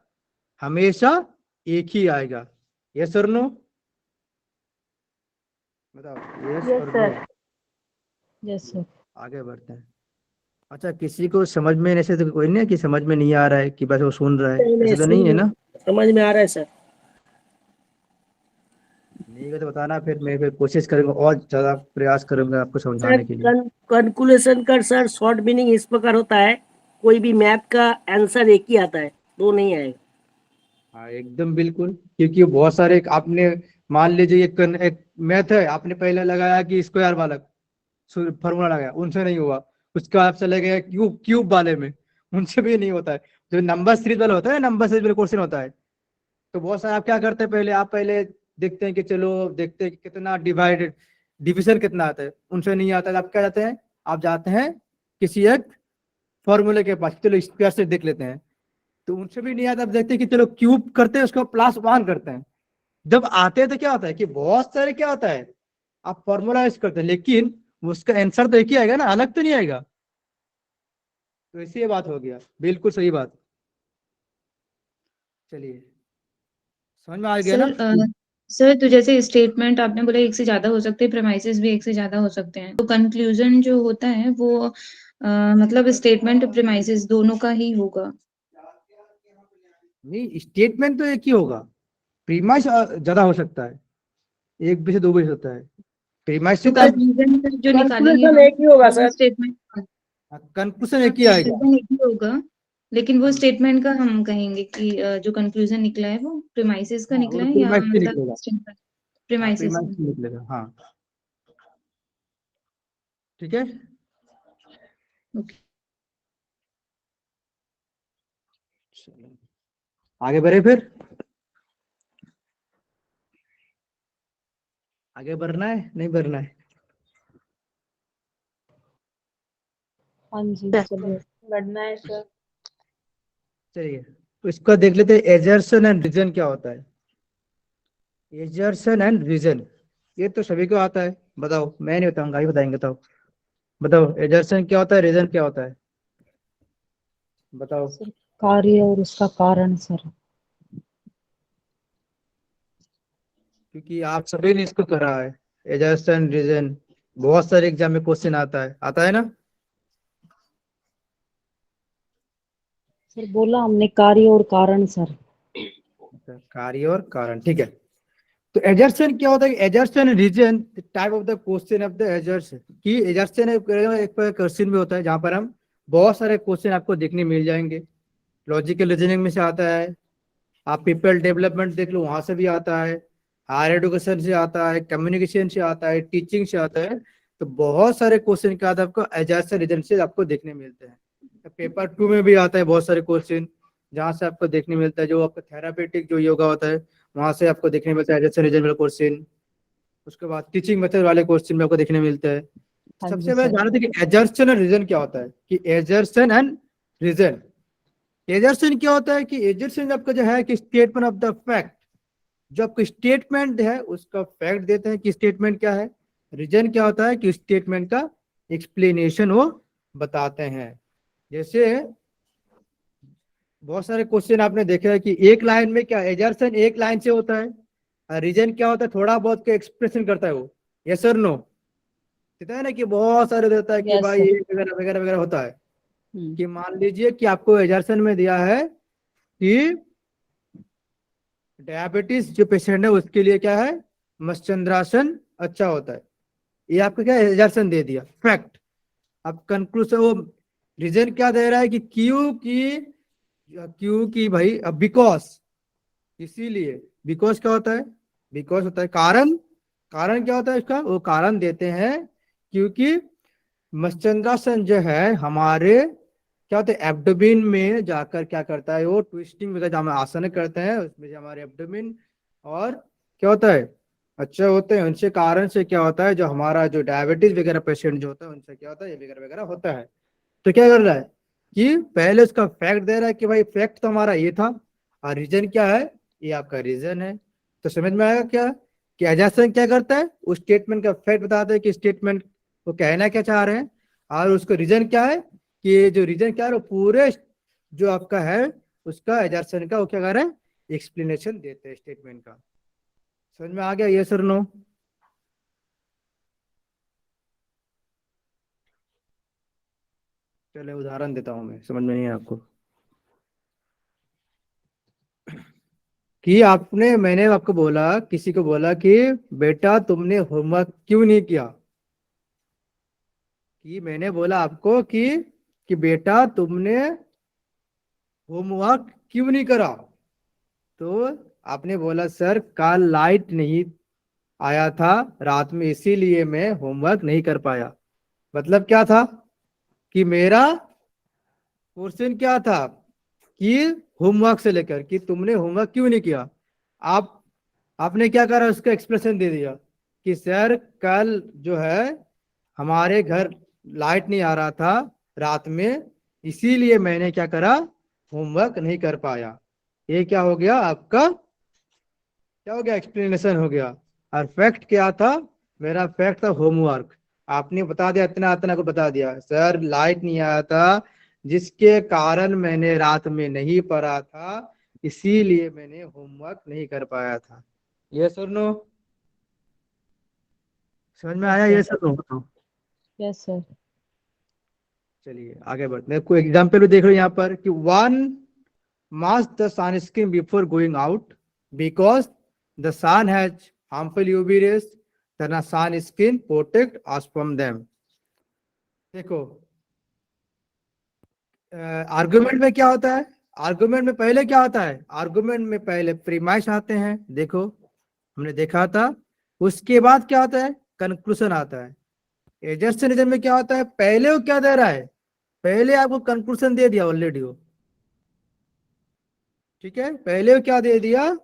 हमेशा एक ही आएगा। यस और नो, बताओ। यस Yes, और sir. नो। Yes sir. आगे बढ़ते हैं। अच्छा, किसी को समझ में ऐसे तो कोई नहीं है कि समझ में नहीं आ रहा है, कि बस वो सुन रहा है, ऐसे तो नहीं है ना? समझ में आ रहा है सर। नहीं है तो बताना, फिर मैं फिर कोशिश करूंगा और ज्यादा प्रयास करूंगा आपको सर समझाने के लिए। कैलकुलेशन का सर शॉर्ट मीनिंग इस प्रकार होता है, कोई भी मैथ का आंसर एक ही आता है, दो नहीं आएगा। हाँ एकदम बिल्कुल, क्योंकि बहुत सारे आपने मान लीजिए एक मैथ है, आपने पहले लगाया कि स्क्वायर वाला फॉर्मूला लगाया, उनसे नहीं हुआ। उसके बाद आप चले गए क्यूब क्यूब वाले में, उनसे भी नहीं होता है। जो नंबर सीरीज वाला होता है, नंबर सीरीज वाला क्वेश्चन होता है, तो बहुत सारे आप क्या करते हैं, पहले आप देखते हैं कि चलो देखते हैं कि कितना डिविजन कितना आता है, उनसे नहीं आता है। आप क्या जाते हैं, आप जाते हैं किसी एक फॉर्मूले के पास, चलो स्क्वायर से देख लेते हैं, तो उनसे भी नहीं आता। आप देखते हैं कि चलो क्यूब करते हैं, उसको +1 करते हैं। जब आते हैं तो क्या होता है कि बहुत सारे क्या होता है, आप फॉर्मूला यूज करते हैं, लेकिन उसका आंसर तो एक ही आएगा ना, अलग तो नहीं आएगा। तो ऐसी ये बात हो गया, बिल्कुल सही बात। चलिए, समझ में आ गया ना? सर तो जैसे स्टेटमेंट आपने बोला एक से ज्यादा हो सकते हैं, प्रेमाइसेस भी एक से ज्यादा हो सकते हैं, तो कंक्लूजन जो होता है वो मतलब स्टेटमेंट प्रेमाइसेस दोनों का ही होगा? नहीं, स्टेटमेंट तो एक ही होगा, प्रीमाइस ज्यादा हो सकता है, एक भी से दो भी हो सकता है। प्रीमाइस से तो तो आप कंक्लूजन जो निकालेंगे कंक्लूजन हम एक ही होगा वो सर। स्टेटमेंट, कंक्लूजन एक ही आएगा। कंक्लूजन एक ही होगा, लेकिन वो स्टेटमेंट का हम कहेंगे कि जो कंक्लूजन निकला है वो प्रेमाइसेस का हाँ, निकला वो है या प्रीमाइस से मतलब निकलेगा। हाँ, प्रेमाइसेस प्रीमाइस का। से निकलेगा, हाँ ठीक है। ओके। आगे बढ़े, फिर आगे बढ़ना है नहीं बढ़ना है? हाँ जी चलिए। बढ़ना है सर। चलिए, तो इसको देख लेते हैं, एजर्सन एंड रीजन क्या होता है। एजर्सन एंड रीजन, ये तो सभी को आता है, बताओ। मैं नहीं बताऊंगा, ही बताएंगे। तो बताओ, एजर्सन क्या होता है, रीजन क्या होता है, बताओ। सर कार्य और उसका कारण सर। क्योंकि आप सभी ने इसको करा है, एजर्सन रीजन, बहुत सारे एग्जाम में क्वेश्चन आता है ना? सर बोला हमने कार्य और कारण सर। कार्य और कारण, ठीक है। तो एजर्सन क्या होता है, assertion reason type of the question of the assertion, कि एजर्सन एक क्वेश्चन भी होता है जहां पर हम बहुत सारे क्वेश्चन आपको देखने मिल जाएंगे। लॉजिकल रीजनिंग में से आता है, आप पीपल डेवलपमेंट देख लो, वहां से भी आता है, हायर एजुकेशन से आता है, कम्युनिकेशन से आता है, टीचिंग से आता है। तो बहुत सारे क्वेश्चन के बाद आपको एजर्सन रीजन से आपको देखने मिलते हैं। पेपर 2 में भी आता है बहुत सारे क्वेश्चन, जहाँ से आपको देखने मिलता है, जो आपका थेरापेटिक जो योगा होता है वहां से आपको देखने मिलता है एजर्सन रीजन वाला क्वेश्चन। उसके बाद टीचिंग मेथड वाले क्वेश्चन में आपको देखने मिलता है। सबसे पहले जानते हैं कि एजर्सन एंड रीजन क्या होता है, कि एजर्सन एंड रीजन एजर्शन क्या होता है कि एजर्शन आपका जो है कि स्टेटमेंट ऑफ द फैक्ट, जो आपका स्टेटमेंट है उसका फैक्ट देते हैं कि स्टेटमेंट क्या है। रीजन क्या होता है कि स्टेटमेंट का एक्सप्लेनेशन वो बताते हैं। जैसे बहुत सारे क्वेश्चन आपने देखे है कि एक लाइन में क्या एजर्शन एक लाइन से होता है, और रीजन क्या होता है थोड़ा बहुत का एक्सप्रेशन करता है वो, यस और नो। देता है ना कि बहुत सारे देता है कि Yes, भाई sir. ये वगैरह वगैरह वगैरह होता है। हम्म, कि मान लीजिए कि आपको एजर्सन में दिया है कि डायबिटीज जो पेशेंट है उसके लिए क्या है, मत्स्यचंद्रासन अच्छा होता है। ये आपको क्या एजर्सन दे दिया फैक्ट। अब कंक्लूजन वो रीजन क्या दे रहा है कि क्यों की भाई, अब बिकॉज, इसीलिए। बिकॉज क्या होता है, बिकॉज होता है कारण। कारण क्या होता है इसका, वो कारण देते हैं क्योंकि मत्स्यचंद्रासन जो है हमारे क्या होता है एब्डोमिन में जाकर क्या करता है, वो ट्विस्टिंग वगैरह हम आसन करते हैं उसमें जो हमारे एब्डोमिन और क्या होता है अच्छा होते हैं, उनसे कारण से क्या होता है जो हमारा जो डायबिटीज वगैरह पेशेंट जो होता है उनसे क्या होता है ये वगैरह वगैरह होता है। तो क्या कर रहा है कि पहले उसका फैक्ट दे रहा है कि भाई फैक्ट तो हमारा ये था, और रीजन क्या है, ये आपका रीजन है। तो समझ में आएगा क्या कि एजर्सन क्या करता है, उस स्टेटमेंट का फैक्ट बताता है कि स्टेटमेंट वो कहना क्या चाह रहे हैं, और उसका रीजन क्या है कि ये जो रीजन क्या है वो पूरे जो आपका है उसका एजर्सन का वो क्या कर रहे हैं एक्सप्लेनेशन देते हैं स्टेटमेंट का। समझ में आ गया ये सर नो। चले उदाहरण देता हूं मैं, समझ में नहीं है आपको। कि मैंने आपको बोला, किसी को बोला कि बेटा तुमने होमवर्क क्यों नहीं किया। कि मैंने बोला आपको कि बेटा तुमने होमवर्क क्यों नहीं करा। तो आपने बोला सर कल लाइट नहीं आया था रात में इसीलिए मैं होमवर्क नहीं कर पाया। मतलब क्या था कि मेरा क्वेश्चन क्या था कि होमवर्क से लेकर कि तुमने होमवर्क क्यों नहीं किया। आपने क्या करा, उसका एक्सप्रेशन दे दिया कि सर कल जो है हमारे घर लाइट नहीं आ रहा था रात में इसीलिए मैंने क्या करा होमवर्क नहीं कर पाया। ये क्या हो गया आपका, क्या हो गया एक्सप्लेनेशन हो गया। और फैक्ट क्या था, मेरा फैक्ट था होमवर्क। आपने बता दिया इतना इतना को बता दिया सर लाइट नहीं आया था जिसके कारण मैंने रात में नहीं पढ़ा था इसीलिए मैंने होमवर्क नहीं कर पाया था। ये सर नो, समझ में आया ये सर नो बताओ। yes, sir. चलिए आगे बढ़ते हैं। कोई एग्जाम्पल भी देख लो यहाँ पर कि one must the sunscreen before going out because the sun has harmful UV rays, then a sunscreen protect us from them। देखो आर्गुमेंट में क्या होता है, आर्गुमेंट में पहले क्या होता है, आर्गुमेंट में पहले प्रीमाइस आते हैं, देखो हमने देखा था। उसके बाद क्या होता है कंक्लूजन आता है। एजर्सन में क्या होता है, पहले वो क्या दे रहा है, पहले आपको कंक्लूजन दे दिया ऑलरेडी वो, ठीक है। पहले वो क्या दे दिया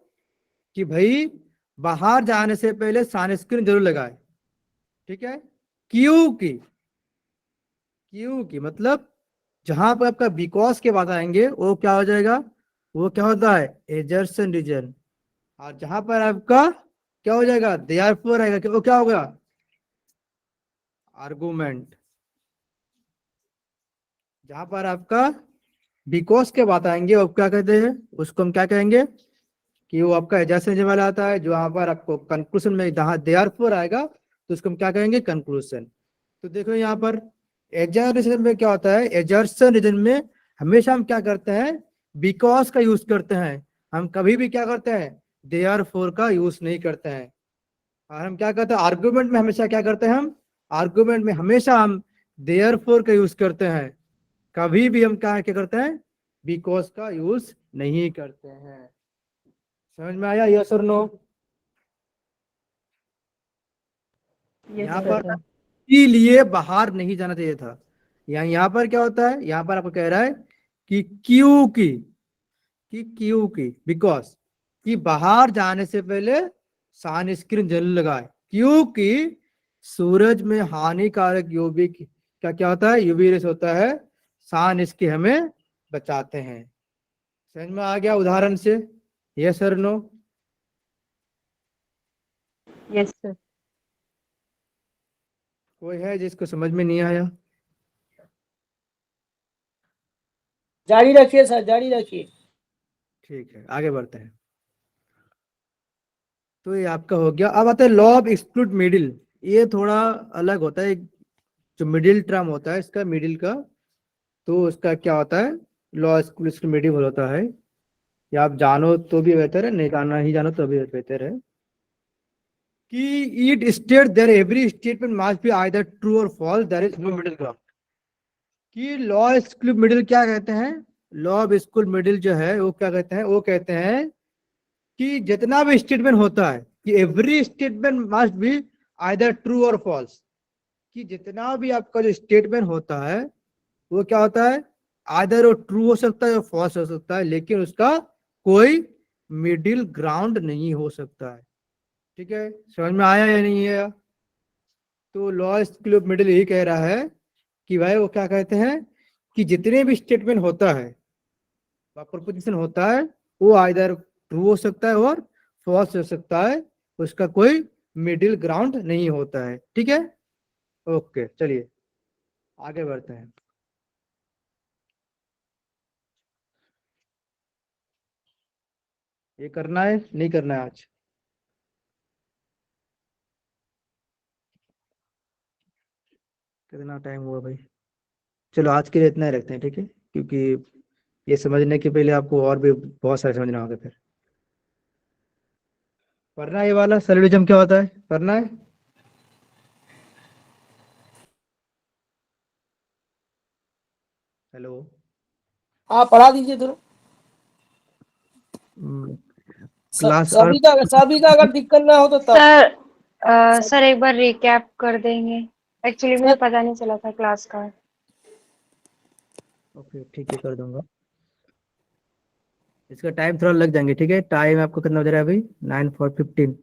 कि भाई बाहर जाने से पहले सनस्क्रीन जरूर लगाए, ठीक है। क्योंकि मतलब जहां पर आपका बिकॉज के बाद आएंगे वो क्या हो जाएगा, वो क्या होता है एजर्सन रीजन। और जहां पर आपका क्या हो जाएगा देयरफॉर आएगा, वो क्या होगा आर्गुमेंट। जहां पर आपका बिकॉज के बाद आएंगे वो क्या कहते हैं, उसको हम क्या कहेंगे कि वो आपका एजर्सन वाला आता है। जो वहां पर आपको कंक्लूजन में जहां देयरफॉर आएगा तो उसको हम क्या कहेंगे कंक्लूजन। तो देखो यहाँ पर एजर्सन में क्या होता है, एजर्सन रीजन में हमेशा हम क्या करते हैं बिकॉज का यूज करते हैं। हम कभी भी क्या करते हैं देयरफॉर का यूज नहीं करते हैं। और हम क्या करते हैं आर्गुमेंट में हमेशा क्या करते हैं, हम आर्गुमेंट में हमेशा हम देयरफॉर का यूज करते हैं। कभी भी हम क्या करते हैं बिकॉज का यूज नहीं करते हैं। समझ में आया यस और नो। यहाँ पर लिए बाहर नहीं जाना चाहिए था। यहाँ पर क्या होता है, यहाँ पर आपको कह रहा है कि क्यों की बिकॉज कि बाहर जाने से पहले सनस्क्रीन जरूर लगाए क्योंकि सूरज में हानिकारक यूवी का क्या होता है यूवी रेस होता है, सन इसके हमें बचाते हैं। समझ में आ गया उदाहरण से? यस और नो? Yes sir. कोई है जिसको समझ में नहीं आया? जारी रखिए सर, जारी रखिए। ठीक है, आगे बढ़ते हैं। तो ये आपका हो गया। अब आता है लॉ ऑफ एक्सक्लूड मिडिल। ये थोड़ा अलग होता है, जो मिडिल टर्म होता है इसका, मिडिल का, तो उसका क्या होता है, लॉ एक्सक्लूड मिडिल होता है। या आप जानो तो भी बेहतर है, नहीं जाना ही जानो तो भी बेहतर है कि it state there every statement must be either true और false, there is no middle ground. कि लॉ एक्सक्लूड मिडिल क्या कहते हैं? लॉ ऑफ एक्सक्लूड मिडिल जो है वो क्या कहते हैं? वो कहते हैं कि जितना भी स्टेटमेंट होता है कि every statement must be either true और फॉल्स, कि जितना भी आपका जो स्टेटमेंट होता है वो क्या होता है, आइदर वो ट्रू हो सकता है या फॉल्स हो सकता है, लेकिन उसका कोई मिडिल ग्राउंड नहीं हो सकता है। ठीक है, समझ में आया या नहीं आया? तो लॉ ऑफ मिडिल यही कह रहा है कि भाई वो क्या कहते हैं कि जितने भी स्टेटमेंट होता है, प्रोपोजिशन होता है, वो आइदर ट्रू हो सकता है और फॉल्स हो सकता है, उसका कोई मिडिल ग्राउंड नहीं होता है। ठीक है, ओके, चलिए आगे बढ़ते हैं। ये करना है नहीं करना है आज? कितना टाइम हुआ भाई? चलो आज के लिए इतना ही रखते हैं, ठीक है, क्योंकि ये समझने के पहले आपको और भी बहुत सारे समझना होगा। फिर पढ़ना है ये वाला सैल्यूडिज्म क्या होता है, पढ़ना है? हेलो, हाँ, पढ़ा दीजिए थोड़ा। क्लास सभी का अगर दिक्कत ना हो तो तब। सर सर एक बार रिकैप कर देंगे, एक्चुअली मुझे पता नहीं चला था क्लास का। ओके ठीक है, कर दूंगा। इसका टाइम थोड़ा लग जाएंगे, ठीक है। टाइम आपको कितना बज रहा है अभी? 9:15,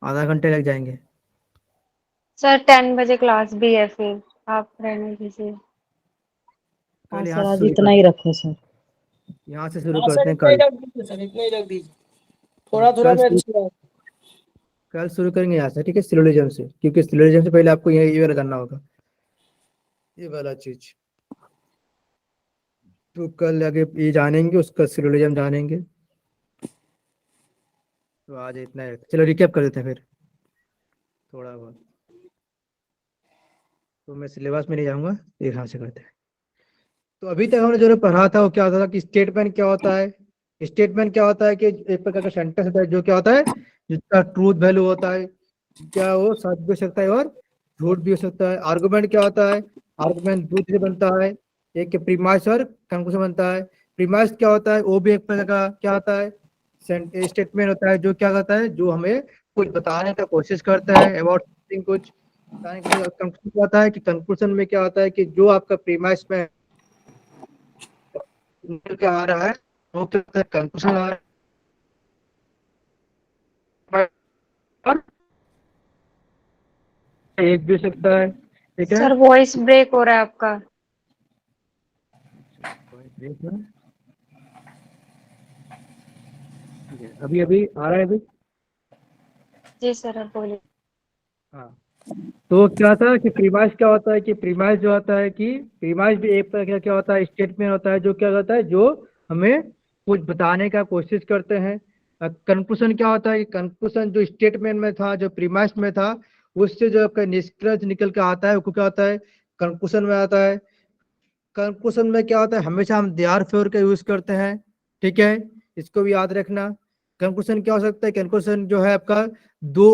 आधा घंटे लग जाएंगे। सर 10 बजे क्लास भी है, फिर आप रहने दीजिए। हाँ कल यहाँ सर, से आज शुरू इतना कर, ही रखो सर। यहाँ से शुरू हाँ सर, करते हैं इतना ही कल। रख दीजिए सर, इतना ही रख दीजिए। थोड़ा थोड़ा कल शुरू, मैं कल शुरू करेंगे यहाँ से, ठीक है, सिलोजिज्म से, क्योंकि सिलोजिज्म से पहले आपको ये वाला करना होगा, ये वाला चीज। तो कल आगे ये जानेंगे, उसका सिलोजिज्म जानेंगे। तो आज इतना है, चलो रिकैप कर देते हैं फिर थोड़ा बहुत। तो मैं सिलेबस में नहीं जाऊंगा, यहाँ से करते हैं। तो अभी तक हमने जो पढ़ा था वो क्या होता था कि स्टेटमेंट क्या होता है। स्टेटमेंट क्या होता है कि एक प्रकार का सेंटेंस होता है जो क्या होता है, जिसका ट्रूथ वैल्यू होता है, क्या वो सच भी हो सकता है और झूठ भी हो सकता है। आर्गुमेंट क्या होता है, आर्गुमेंट दो से बनता है, एक प्रीमाइस और कंक्लूजन बनता है। प्रीमाइस क्या होता है, वो भी एक प्रकार का क्या होता है, स्टेटमेंट होता है जो क्या करता है, जो हमें कुछ बताने का कोशिश करता है अबाउट समथिंग, कुछ बताने की। कंक्लूजन क्या होता है कि कंक्लूजन में क्या होता है कि जो आपका प्रीमाइस में क्या आ रहा है वो क्या कंक्लूजन आ रहा है, और एक भी हो सकता है, ठीक है। सर वॉइस ब्रेक हो रहा है आपका। अभी अभी आ रहा है अभी? जी सर, आप बोलिए। हाँ, तो क्या था कि प्रीमाइस क्या होता है कि प्रीमाइस जो होता है कि प्रीमाइस भी एक तरह का क्या होता है, स्टेटमेंट होता है जो क्या होता है, जो हमें कुछ बताने का कोशिश करते हैं। कंक्लूजन क्या होता है, कंक्लूजन जो स्टेटमेंट में था, जो प्रीमाइस में था, उससे जो आपका निष्कर्ष निकल के आता है वो क्या होता है, कंक्लूजन में आता है। कंक्लूजन में क्या होता है, हमेशा हम देयर फोर का यूज करते हैं, ठीक है, इसको भी याद रखना। कंक्लूजन क्या हो सकता है, कंक्लूजन जो है आपका दो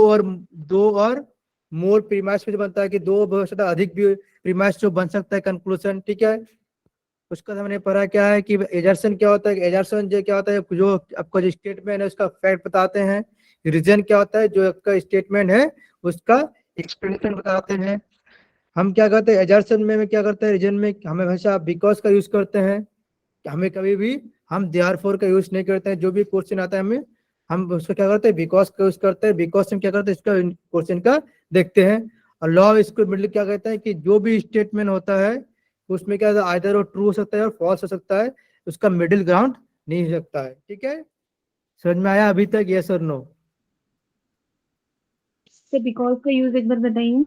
और मोर प्रीमाइस में जो बनता है कि दो बहुत ज्यादा अधिक भी प्रीमाइस जो बन सकता है कंक्लूजन, ठीक है। उसका हमने पढ़ा क्या है कि एजर्सन क्या होता है, एजर्सन जो क्या होता है, जो आपका जो स्टेटमेंट है उसका फैक्ट बताते हैं। रीजन क्या होता है, जो आपका स्टेटमेंट है उसका एक्सप्लेनेशन बताते हैं। हम क्या करते हैं एजर्सन में क्या करते हैं, रीजन में हमें हमेशा बिकॉज का यूज करते हैं, हमें कभी भी हम देयरफॉर का यूज नहीं करते हैं। जो भी क्वेश्चन आता है हमें, हम उसको क्या करते हैं, बिकॉज का यूज करते हैं। बिकॉज हम क्या करते हैं, इसका क्वेश्चन का देखते हैं। और लॉ इसको मिडिल क्या कहता है कि जो भी स्टेटमेंट होता है उसमें क्या आइदर वो ट्रू हो सकता है और फॉल्स हो सकता है, उसका मिडिल ग्राउंड नहीं हो सकता है। ठीक है, समझ में आया अभी तक? यस और नो? सर बिकॉज का यूज एक बार बताइए।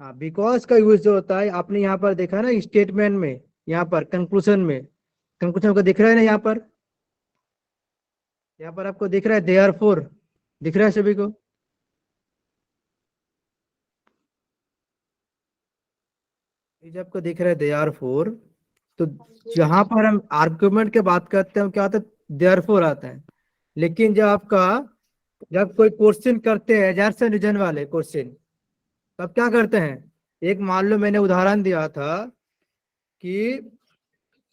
हाँ, बिकॉज का यूज जो होता है आपने यहाँ पर देखा ना स्टेटमेंट में, यहाँ पर कंक्लूजन में, कंक्लूजन को दिख रहा है ना यहाँ पर, यहाँ पर आपको दिख रहा है देयरफॉर, दिख रहा है सभी को? ये जब आपको दिख रहा है देयरफॉर, तो जहां पर हम आर्गुमेंट के बात करते हैं क्या होता है? देयरफॉर आता है। लेकिन जब कोई क्वेश्चन करते हैं एजर्शन रीजन वाले क्वेश्चन, तब क्या करते हैं? एक मान लो मैंने उदाहरण दिया था कि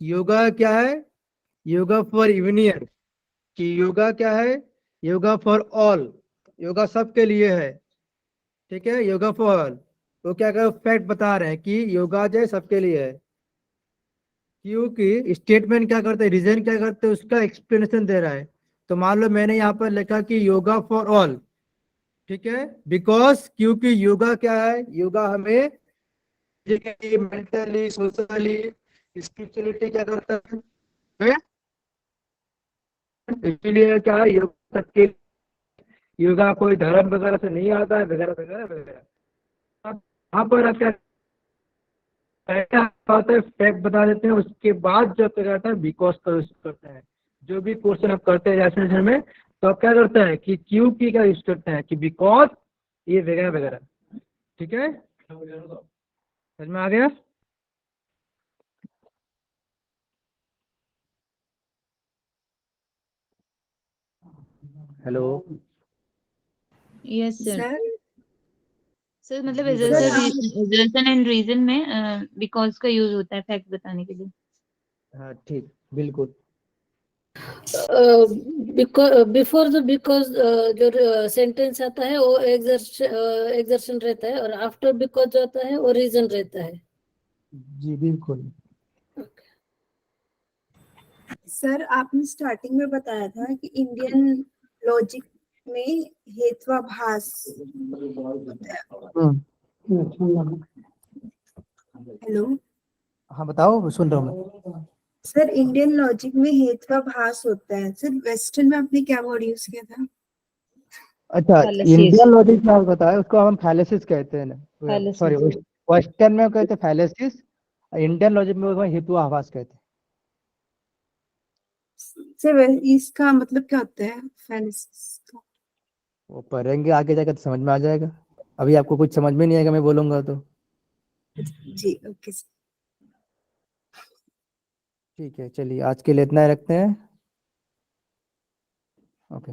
योगा क्या है? योगा फॉर यूनियन, कि योगा क्या है? योगा फॉर ऑल, योगा सबके लिए है। ठीक है, योगा फॉर ऑल। तो क्या कर फैक्ट बता रहे हैं कि योगा जो है सबके लिए है, क्योंकि स्टेटमेंट क्या करते हैं, रीजन क्या करते हैं, उसका एक्सप्लेनेशन दे रहा है। तो मान लो मैंने यहाँ पर लिखा कि योगा फॉर ऑल, ठीक है, बिकॉज क्योंकि योगा क्या है? योगा हमें मेंटली, सोशली, स्पिरिचुअलिटी क्या करता है? इसलिए क्या है, योगा सबके, योगा कोई धर्म वगैरह से नहीं आता है, वगैरह वगैरह वगैरह। अब यहाँ पर क्या होता है, फैक्ट बता देते हैं, उसके बाद जब क्या करता है बिकॉज का यूज करते हैं। जो भी क्वेश्चन आप करते हैं एग्जामिनेशन में, तो आप क्या करते हैं कि क्यू की का यूज करते हैं कि बिकॉज ये वगैरह वगैरह। ठीक है, समझ में आ गया? Hello, yes sir. सर मतलब जी बताइए। एजर्शन एंड रीजन में बिकॉज का यूज होता है फैक्ट बताने के लिए। हाँ ठीक, बिल्कुल। बिफोर द बिकॉज जो सेंटेंस आता है वो एग्जर्शन रहता है, और आफ्टर बिकॉज जो आता है वो रीजन रहता है। जी बिल्कुल। सर आपने स्टार्टिंग में बताया था कि इंडियन लॉजिक में हेत्वाभास होता है। हेलो हाँ बताओ, सुन रहा हूँ मैं। सर, इंडियन लॉजिक में हेत्वाभास होता है। सर वेस्टर्न में आपने क्या वर्ड यूज किया था? अच्छा, Fallacies. इंडियन लॉजिक में आपको बताया, उसको हम फैलेसिस कहते हैं ना, Fallacies. सॉरी, वेस्टर्न में कहते हैं फैलेसिस, इंडियन लॉजिक में उसको हेतुआभास कहते हैं। सर इसका मतलब क्या होता है फैलिसिस का? वो पढ़ेंगे आगे जाकर तो समझ में आ जाएगा, अभी आपको कुछ समझ में नहीं आएगा मैं बोलूंगा तो। जी ओके सर। ठीक है, चलिए आज के लिए इतना ही रखते हैं। ओके।